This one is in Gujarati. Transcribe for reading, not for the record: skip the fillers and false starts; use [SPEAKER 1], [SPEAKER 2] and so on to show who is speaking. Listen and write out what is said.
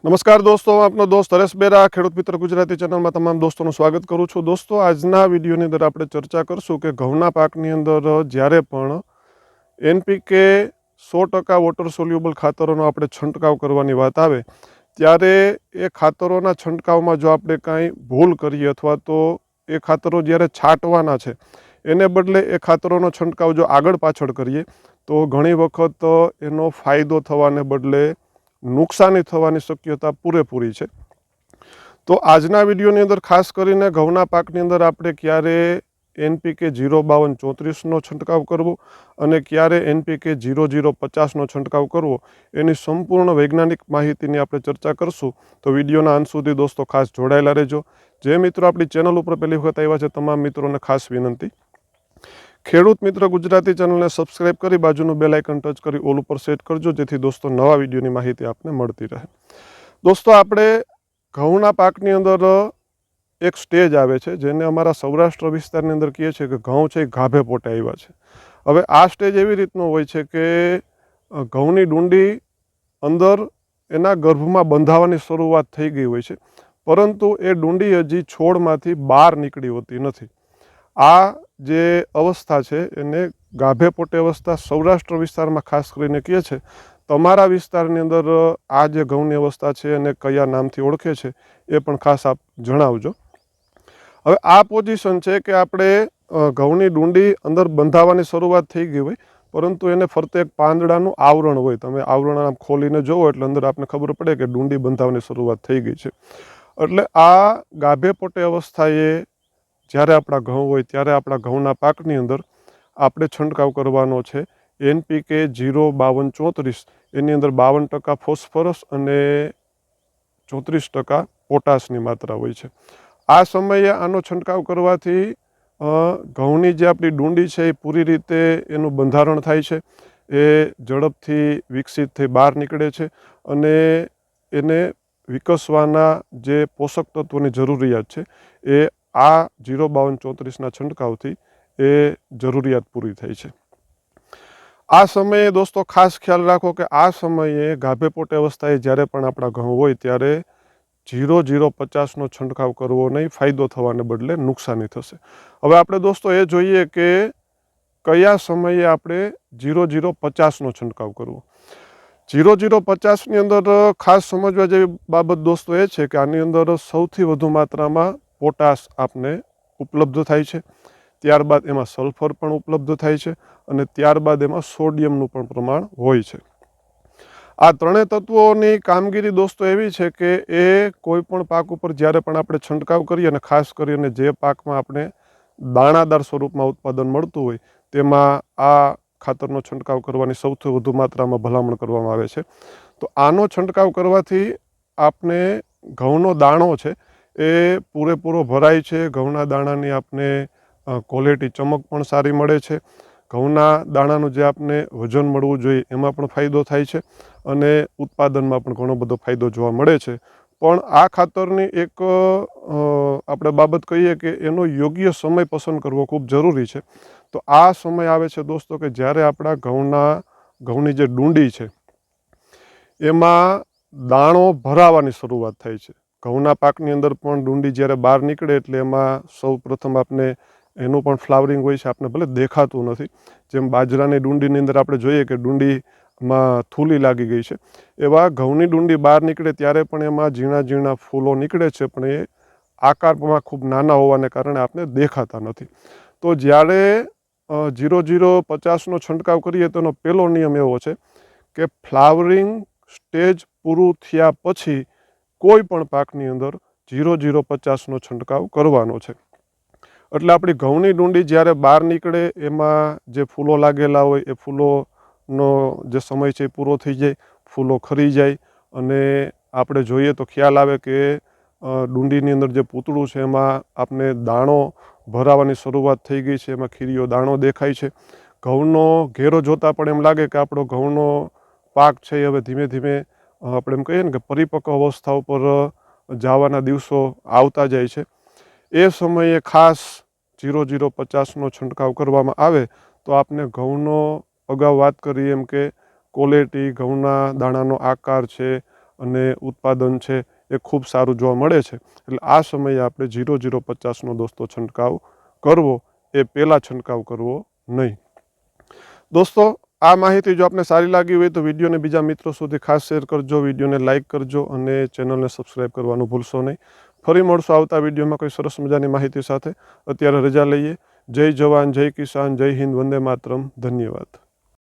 [SPEAKER 1] નમસ્કાર દોસ્તો, હું આપનો દોસ્ત હરેશ બેરા ખેડૂત મિત્ર ગુજરાતી ચેનલમાં તમામ દોસ્તોનું સ્વાગત કરું છું. દોસ્તો, આજના વિડીયોની અંદર આપણે ચર્ચા કરશું કે ઘઉંના પાકની અંદર જ્યારે પણ એનપીકે 100% વોટર સોલ્યુબલ ખાતરોનો આપણે છંટકાવ કરવાની વાત આવે ત્યારે એ ખાતરોના છંટકાવમાં જો આપણે કાંઈ ભૂલ કરીએ અથવા તો એ ખાતરો જ્યારે છાંટવાના છે એને બદલે એ ખાતરોનો છંટકાવ જો આગળ પાછળ કરીએ તો ઘણી વખત એનો ફાયદો થવાને બદલે નુકસાની થવાની શક્યતા પૂરેપૂરી છે. તો આજના વિડીયોની અંદર ખાસ કરીને ઘઉંના પાકની અંદર આપણે ક્યારે એનપીકે 05234નો છંટકાવ કરવો અને ક્યારે એનપીકે 0050નો છંટકાવ કરવો એની સંપૂર્ણ વૈજ્ઞાનિક માહિતીની આપણે ચર્ચા કરશું. તો વિડીયોના અંત સુધી દોસ્તો ખાસ જોડાયેલા રહેજો. જે મિત્રો આપણી ચેનલ ઉપર પહેલી વખત આવ્યા છે તમામ મિત્રોને ખાસ વિનંતી, ખેડૂત મિત્ર ગુજરાતી ચેનલને સબસ્ક્રાઇબ કરી બાજુનું બેલ આઇકન ટચ કરી ઓલ ઉપર સેટ કરજો, જેથી દોસ્તો નવા વિડીયોની માહિતી આપને મળતી રહે. દોસ્તો, આપણે ઘઉંના પાકની અંદર એક સ્ટેજ આવે છે જેને અમારા સૌરાષ્ટ્ર વિસ્તારની અંદર કહીએ છીએ કે ઘઉં છે એ ગાભે પોટે આવ્યા છે. હવે આ સ્ટેજ એવી રીતનો હોય છે કે ઘઉંની ડુંડી અંદર એના ગર્ભમાં બંધાવાની શરૂઆત થઈ ગઈ હોય છે, પરંતુ એ ડુંડી હજી છોડમાંથી બહાર નીકળી હોતી નથી. આ જે અવસ્થા છે એને ગાભે પોટે અવસ્થા સૌરાષ્ટ્ર વિસ્તારમાં ખાસ કરીને કહે છે. તમારા વિસ્તારની અંદર આ જે ઘઉંની અવસ્થા છે એને કયા નામથી ઓળખે છે એ પણ ખાસ આપ જણાવજો. હવે આ પોઝિશન છે કે આપણે ઘઉંની ડુંડી અંદર બંધાવાની શરૂઆત થઈ ગઈ હોય, પરંતુ એને ફરતે એક પાંદડાનું આવરણ હોય. તમે આવરણ આમ ખોલીને જોવો એટલે અંદર આપને ખબર પડે કે ડુંડી બંધાવાની શરૂઆત થઈ ગઈ છે. એટલે આ ગાભે પોટે અવસ્થાએ જ્યારે આપણા ઘઉં હોય ત્યારે આપણા ઘઉંના પાકની અંદર આપણે છંટકાવ કરવાનો છે એનપીકે 05234. એની અંદર 52% ફોસ્ફરસ અને 34% પોટાશની માત્રા હોય છે. આ સમયે આનો છંટકાવ કરવાથી ઘઉંની જે આપણી ડુંડી છે એ પૂરી રીતે એનું બંધારણ થાય છે, એ ઝડપથી વિકસિત થઈ બહાર નીકળે છે અને એને વિકસવાના જે પોષક તત્વોની જરૂરિયાત છે એ આ 05234ના છંટકાવથી એ જરૂરિયાત પૂરી થાય છે. આ સમયે દોસ્તો ખાસ ખ્યાલ રાખો કે આ સમયે ગાભે પોટે અવસ્થાએ જ્યારે પણ આપણા ઘઉં હોય ત્યારે 0050નો છંટકાવ કરવો નહીં, ફાયદો થવાને બદલે નુકસાની થશે. હવે આપણે દોસ્તો એ જોઈએ કે કયા સમયે આપણે 0050નો છંટકાવ કરવો. 0050ની અંદર ખાસ સમજવા જેવી બાબત દોસ્તો એ છે કે આની અંદર સૌથી વધુ માત્રામાં પોટાશ આપને ઉપલબ્ધ થાય છે, ત્યારબાદ એમાં સલ્ફર પણ ઉપલબ્ધ થાય છે અને ત્યારબાદ એમાં સોડિયમનું પણ પ્રમાણ હોય છે. આ ત્રણેય તત્વોની કામગીરી દોસ્તો એવી છે કે એ કોઈ પણ પાક ઉપર જ્યારે પણ આપણે છંટકાવ કરીએ અને ખાસ કરીને જે પાકમાં આપણે દાણાદાર સ્વરૂપમાં ઉત્પાદન મળતું હોય તેમાં આ ખાતરનો છંટકાવ કરવાની સૌથી વધુ માત્રામાં ભલામણ કરવામાં આવે છે. તો આનો છંટકાવ કરવાથી આપને ઘઉંનો દાણો છે એ પૂરેપૂરો ભરાય છે. ઘઉંના દાણાની આપને ક્વોલિટી ચમક પણ સારી મળે છે. ઘઉંના દાણાનું જે આપને વજન મળવું જોઈએ એમાં પણ ફાયદો થાય છે અને ઉત્પાદનમાં પણ ઘણો બધો ફાયદો જોવા મળે છે. પણ આ ખાતરની એક આપણે બાબત કહીએ કે એનો યોગ્ય સમય પસંદ કરવો ખૂબ જરૂરી છે. તો આ સમય આવે છે દોસ્તો કે જ્યારે આપણા ઘઉંની જે ડુંડી છે એમાં દાણો ભરાવાની શરૂઆત થાય છે. ઘઉંના પાકની અંદર પણ ડુંડી જ્યારે બહાર નીકળે એટલે એમાં સૌ પ્રથમ આપને એનું પણ ફ્લાવરિંગ હોય છે, આપને ભલે દેખાતું નથી. જેમ બાજરાની ડુંડીની અંદર આપણે જોઈએ કે ડુંડીમાં થૂલી લાગી ગઈ છે, એવા ઘઉંની ડુંડી બહાર નીકળે ત્યારે પણ એમાં ઝીણા ઝીણા ફૂલો નીકળે છે, પણ એ આકારમાં ખૂબ નાના હોવાને કારણે આપને દેખાતા નથી. તો જ્યારે 0050નો છંટકાવ કરીએ તેનો પહેલો નિયમ એવો છે કે ફ્લાવરિંગ સ્ટેજ પૂરું થયા પછી કોઈ પણ પાકની અંદર 0050નો છંટકાવ કરવાનો છે. એટલે આપણી ઘઉંની ડુંડી જ્યારે બહાર નીકળે એમાં જે ફૂલો લાગેલા હોય એ ફૂલોનો જે સમય છે એ પૂરો થઈ જાય, ફૂલો ખરી જાય અને આપણે જોઈએ તો ખ્યાલ આવે કે ડુંડીની અંદર જે પૂતળું છે એમાં આપને દાણો ભરાવાની શરૂઆત થઈ ગઈ છે, એમાં ખીરીયો દાણો દેખાય છે. ઘઉંનો ઘેરો જોતાં પણ એમ લાગે કે આપણો ઘઉંનો પાક છે એ હવે ધીમે ધીમે આપણે એમ કહીએ ને કે પરિપક્વ અવસ્થા ઉપર જવાના દિવસો આવતા જાય છે. એ સમયે ખાસ 0050નો છંટકાવ કરવામાં આવે તો આપને ઘઉંનો અગાઉ વાત કરી એમ કે ક્વોલિટી, ઘઉંના દાણાનો આકાર છે અને ઉત્પાદન છે એ ખૂબ સારું જોવા મળે છે. એટલે આ સમયે આપણે 0050નો દોસ્તો છંટકાવ કરવો, એ પહેલાં છંટકાવ કરવો નહીં. દોસ્તો, આ માહિતી જો આપને સારી લાગી હોય તો વિડીયોને બીજા મિત્રો સુધી ખાસ શેર કરજો, વિડીયોને લાઇક કરજો અને ચેનલને સબસ્ક્રાઈબ કરવાનું ભૂલશો નહીં. ફરી મળશું આવતા વિડીયોમાં કોઈ સરસ મજાની માહિતી સાથે. અત્યારે રજા લઈએ. જય જવાન, જય કિસાન, જય હિન્દ, વંદે માતરમ. ધન્યવાદ.